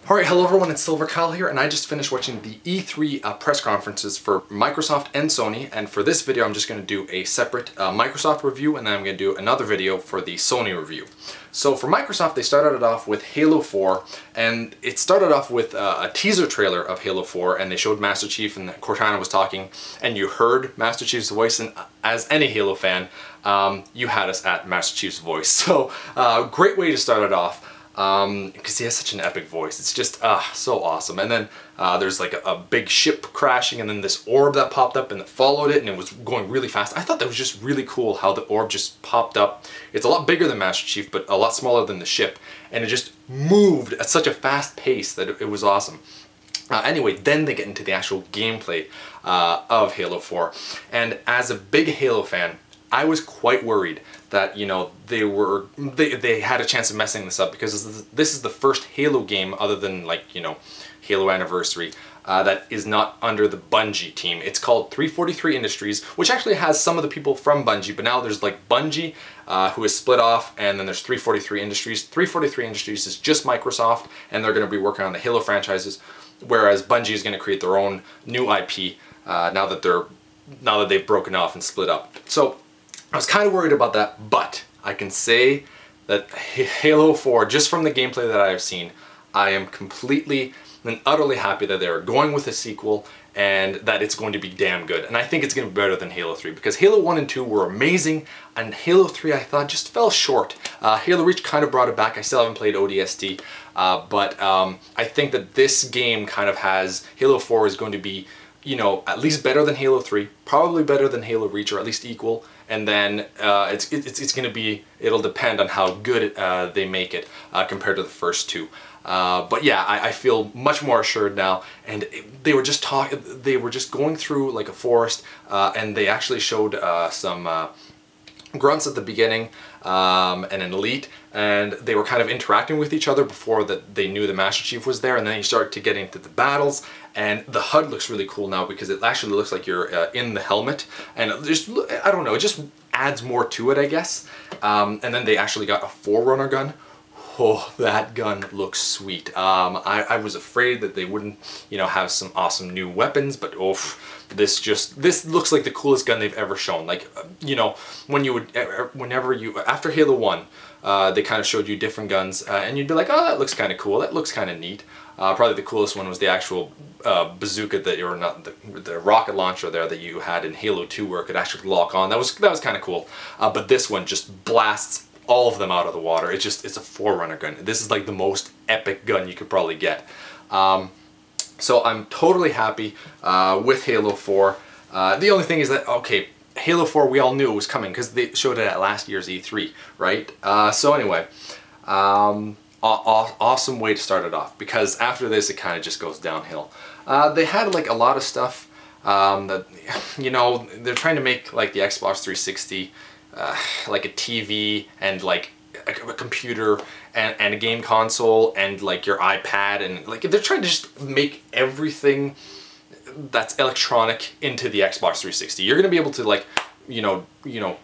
Alright, hello everyone, it's Silver Kyle here, and I just finished watching the E3 press conferences for Microsoft and Sony, and for this video I'm just going to do a separate Microsoft review, and then I'm going to do another video for the Sony review. So for Microsoft, they started it off with Halo 4, and it started off with a teaser trailer of Halo 4, and they showed Master Chief, and Cortana was talking, and you heard Master Chief's voice, and as any Halo fan, you had us at Master Chief's voice. So, great way to start it off. Because he has such an epic voice. It's just so awesome. And then there's like a big ship crashing, and then this orb that popped up and it followed it, and it was going really fast. I thought that was just really cool how the orb just popped up. It's a lot bigger than Master Chief, but a lot smaller than the ship, and it just moved at such a fast pace that it was awesome. Anyway, then they get into the actual gameplay of Halo 4, and as a big Halo fan, I was quite worried that, you know, they had a chance of messing this up, because this is the first Halo game, other than, like, you know, Halo Anniversary, that is not under the Bungie team. It's called 343 Industries, which actually has some of the people from Bungie, but now there's like Bungie, who is split off, and then there's 343 Industries. 343 Industries is just Microsoft, and they're going to be working on the Halo franchises, whereas Bungie is going to create their own new IP now that they've broken off and split up. So I was kind of worried about that, but I can say that Halo 4, just from the gameplay that I've seen, I am completely and utterly happy that they're going with a sequel and that it's going to be damn good. And I think it's going to be better than Halo 3, because Halo 1 and 2 were amazing, and Halo 3 I thought just fell short. Halo Reach kind of brought it back. I still haven't played ODST, but I think that this game kind of has, Halo 4 is going to be, you know, at least better than Halo 3, probably better than Halo Reach, or at least equal, and then it's going to be, it'll depend on how good they make it compared to the first two. But yeah, I feel much more assured now, and they were just going through like a forest, and they actually showed some grunts at the beginning, and an elite, and they were kind of interacting with each other before that they knew the Master Chief was there, and then you start to get into the battles, and the HUD looks really cool now, because it actually looks like you're in the helmet, and it just, I don't know, it just adds more to it, I guess. And then they actually got a Forerunner gun. Oh, that gun looks sweet. I was afraid that they wouldn't, you know, have some awesome new weapons, but this looks like the coolest gun they've ever shown. Like, you know, after Halo 1, they kind of showed you different guns, and you'd be like, oh, that looks kind of cool, that looks kind of neat. Probably the coolest one was the actual bazooka, or not, the rocket launcher there that you had in Halo 2, where it could actually lock on. That was kind of cool. But this one just blasts all of them out of the water. It's a Forerunner gun. This is like the most epic gun you could probably get. So I'm totally happy with Halo 4. The only thing is that, okay, Halo 4, we all knew it was coming because they showed it at last year's E3, right? So anyway, awesome way to start it off, because after this it kind of just goes downhill. They had like a lot of stuff that, you know, they're trying to make like the Xbox 360 like a TV, and like a computer, and a game console, and like your iPad, and like they're trying to just make everything that's electronic into the Xbox 360. You're gonna be able to, like, you know,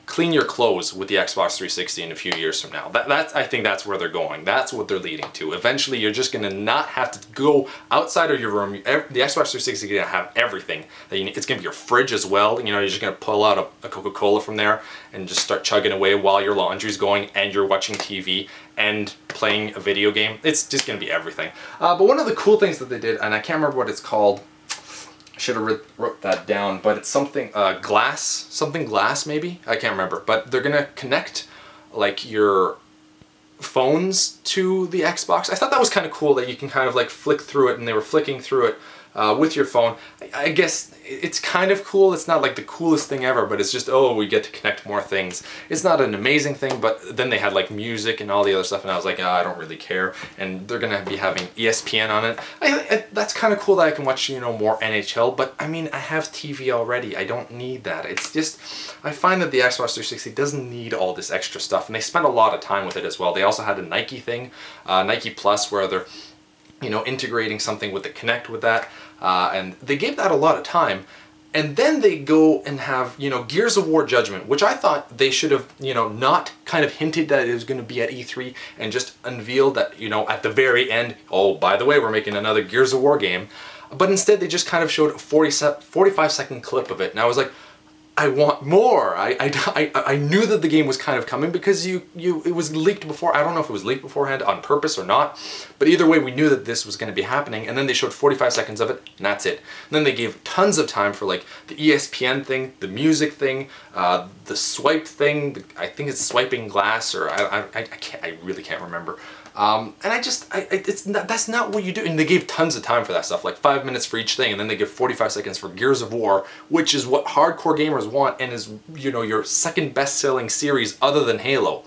clean your clothes with the Xbox 360 in a few years from now. I think that's where they're going. That's what they're leading to. Eventually, you're just gonna not have to go outside of your room. The Xbox 360 is gonna have everything that you need. It's gonna be your fridge as well. You know, you're just gonna pull out a Coca-Cola from there and just start chugging away while your laundry's going and you're watching TV and playing a video game. It's just gonna be everything. But one of the cool things that they did, and I can't remember what it's called. I should have wrote that down, but it's something glass maybe? I can't remember. But they're gonna connect like your phones to the Xbox. I thought that was kind of cool, that you can kind of like flick through it, and they were flicking through it with your phone. I guess it's kind of cool. It's not like the coolest thing ever, but it's just, oh, we get to connect more things. It's not an amazing thing, but then they had like music and all the other stuff, and I was like, oh, I don't really care. And they're gonna be having ESPN on it. That's kind of cool that I can watch, you know, more NHL, but I mean, I have TV already. I don't need that. It's just, I find that the Xbox 360 doesn't need all this extra stuff, and they spent a lot of time with it as well. They also had a Nike thing, Nike Plus, where they're, you know, integrating something with the Kinect with that, and they gave that a lot of time, And then they go and have, you know, Gears of War Judgment, which I thought they should have, you know, not kind of hinted that it was going to be at E3 and just unveiled that, you know, at the very end, oh, by the way, we're making another Gears of War game. But instead they just kind of showed a 45-second clip of it. And I was like, I want more. I knew that the game was kind of coming because it was leaked before. I don't know if it was leaked beforehand on purpose or not, but either way we knew that this was going to be happening, and then they showed 45 seconds of it, and that's it. And then they gave tons of time for like the ESPN thing, the music thing, the swipe thing, I think it's swiping glass, or I really can't remember. And that's not what you do. And they gave tons of time for that stuff, like 5 minutes for each thing, and then they give 45 seconds for Gears of War, which is what hardcore gamers want and is, you know, your second best-selling series other than Halo.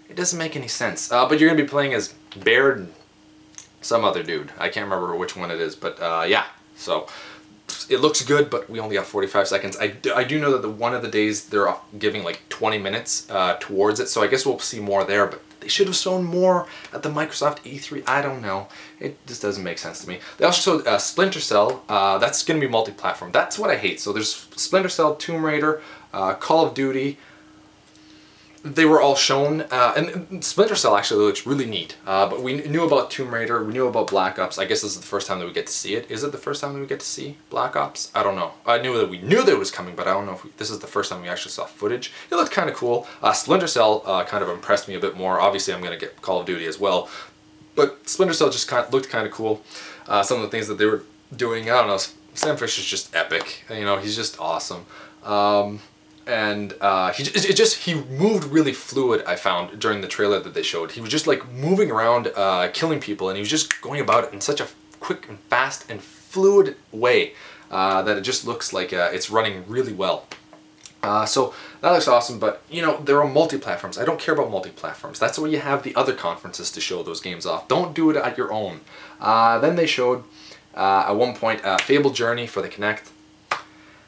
It doesn't make any sense. But you're gonna be playing as Baird and some other dude. I can't remember which one it is, but yeah. So it looks good, but we only got 45 seconds. I do know that one of the days they're giving like 20 minutes towards it, so I guess we'll see more there, but they should have shown more at the Microsoft E3. I don't know. It just doesn't make sense to me. They also showed Splinter Cell. That's going to be multi-platform. That's what I hate. So there's Splinter Cell, Tomb Raider, Call of Duty. They were all shown, and Splinter Cell actually looks really neat, but we knew about Tomb Raider, we knew about Black Ops. I guess this is the first time that we get to see it. Is it the first time that we get to see Black Ops? I don't know. I knew that we knew that it was coming, but I don't know if this is the first time we actually saw footage. It looked kind of cool. Splinter Cell kind of impressed me a bit more. Obviously I'm going to get Call of Duty as well, but Splinter Cell just looked kind of cool. Some of the things that they were doing, I don't know, Sam Fisher's just epic. You know, he's just awesome. And he moved really fluid, I found, during the trailer that they showed. He was just like moving around, killing people, and he was just going about it in such a quick and fast and fluid way that it just looks like it's running really well. So that looks awesome, but you know, there are multi-platforms. I don't care about multi-platforms. That's where you have the other conferences to show those games off. Don't do it at your own. Then they showed, at one point, Fable Journey for the Kinect.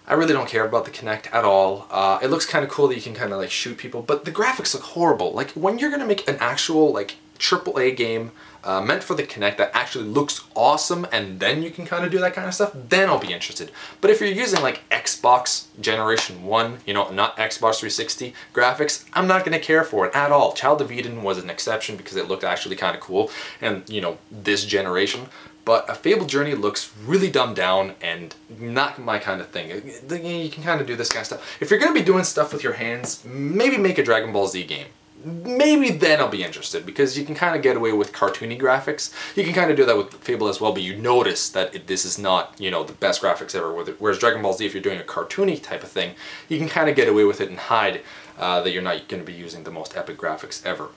I really don't care about the Kinect at all. It looks kind of cool that you can kind of like shoot people, but the graphics look horrible. Like when you're gonna make an actual like AAA game meant for the Kinect that actually looks awesome, and then you can kind of do that kind of stuff, then I'll be interested. But if you're using like Xbox Generation 1, you know, not Xbox 360 graphics, I'm not gonna care for it at all. Child of Eden was an exception because it looked actually kind of cool, and you know, this generation. But a Fable Journey looks really dumbed down and not my kind of thing. You can kind of do this kind of stuff. If you're going to be doing stuff with your hands, maybe make a Dragon Ball Z game. Maybe then I'll be interested, because you can kind of get away with cartoony graphics. You can kind of do that with Fable as well, but you notice that this is not, you know, the best graphics ever. Whereas Dragon Ball Z, if you're doing a cartoony type of thing, you can kind of get away with it and hide that you're not going to be using the most epic graphics ever.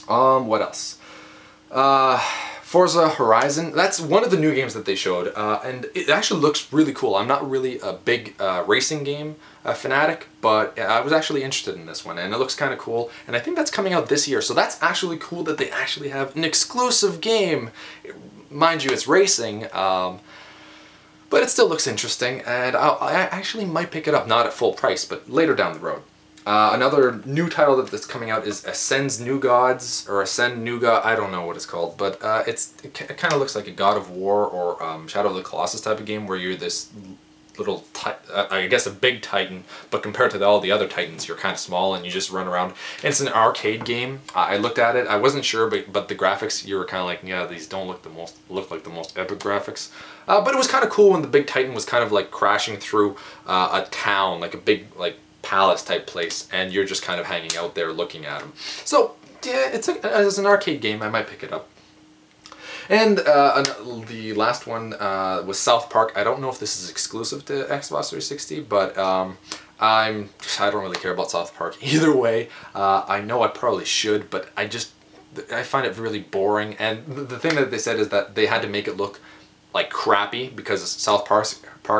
What else? Forza Horizon, that's one of the new games that they showed, and it actually looks really cool. I'm not really a big racing game fanatic, but I was actually interested in this one, and it looks kind of cool, and I think that's coming out this year, so that's actually cool that they actually have an exclusive game. Mind you, it's racing, but it still looks interesting, and I actually might pick it up, not at full price, but later down the road. Another new title that's coming out is Ascend's New Gods, or Ascend New God, I don't know what it's called, but it kind of looks like a God of War or Shadow of the Colossus type of game, where you're this little, I guess a big titan, but compared to all the other titans, you're kind of small and you just run around. And it's an arcade game. I looked at it, I wasn't sure, but the graphics, you were kind of like, yeah, these don't look like the most epic graphics. But it was kind of cool when the big titan was kind of like crashing through a town, like a big, like, palace type place, and you're just kind of hanging out there looking at them. So yeah, as an arcade game, I might pick it up. And the last one was South Park. I don't know if this is exclusive to Xbox 360, but I don't really care about South Park either way. I know I probably should, but I find it really boring. And the thing that they said is that they had to make it look like crappy because South Park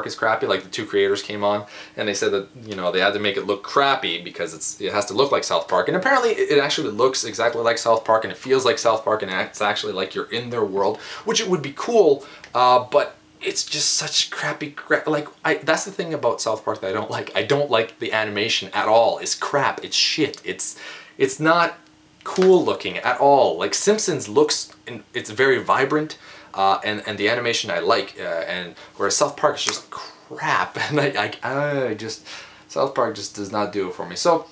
is crappy. Like the two creators came on and they said that, you know, they had to make it look crappy because it has to look like South Park, and apparently it actually looks exactly like South Park, and it feels like South Park, and it's actually like you're in their world, which it would be cool, but it's just such crappy that's the thing about South Park that I don't like. I don't like the animation at all. It's crap. It's shit. It's not cool looking at all. Like Simpsons looks, and it's very vibrant. And the animation I like, and whereas South Park is just crap. And I just, South Park just does not do it for me. So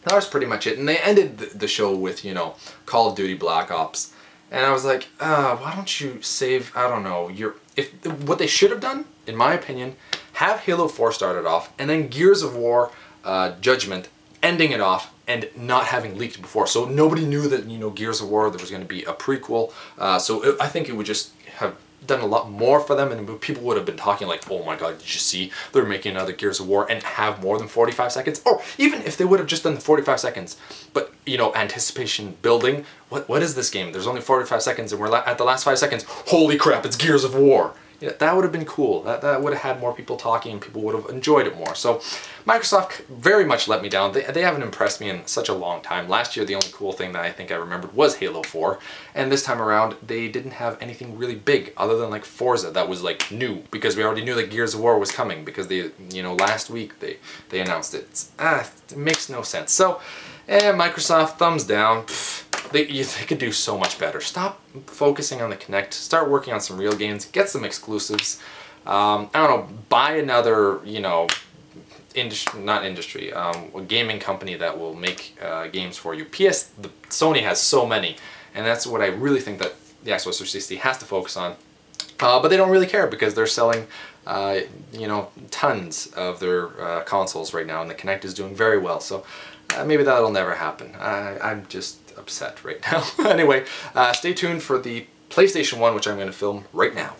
that was pretty much it. And they ended the show with, you know, Call of Duty Black Ops. And I was like, why don't you save, I don't know, what they should have done, in my opinion, have Halo 4 started off, and then Gears of War Judgment ending it off and not having leaked before. So nobody knew that, you know, Gears of War, there was going to be a prequel. I think it would just have done a lot more for them, and people would have been talking like, oh my god, did you see they're making another Gears of War, and have more than 45 seconds? Or even if they would have just done the 45 seconds, but, you know, anticipation building, what is this game? There's only 45 seconds and we're at the last 5 seconds, holy crap, it's Gears of War. Yeah, that would have been cool. That would have had more people talking and people would have enjoyed it more. So Microsoft very much let me down. They haven't impressed me in such a long time. Last year the only cool thing that I think I remembered was Halo 4. And this time around they didn't have anything really big other than like Forza that was like new. Because we already knew that Gears of War was coming. Because they, you know, last week they announced it. It makes no sense. So Microsoft, thumbs down. They could do so much better. Stop focusing on the Kinect. Start working on some real games. Get some exclusives. I don't know, buy another, you know, a gaming company that will make games for you. Sony has so many, and that's what I really think that the Xbox 360 has to focus on. But they don't really care because they're selling, you know, tons of their consoles right now, and the Kinect is doing very well. So maybe that'll never happen. I'm just upset right now. Anyway, stay tuned for the PlayStation 1, which I'm going to film right now.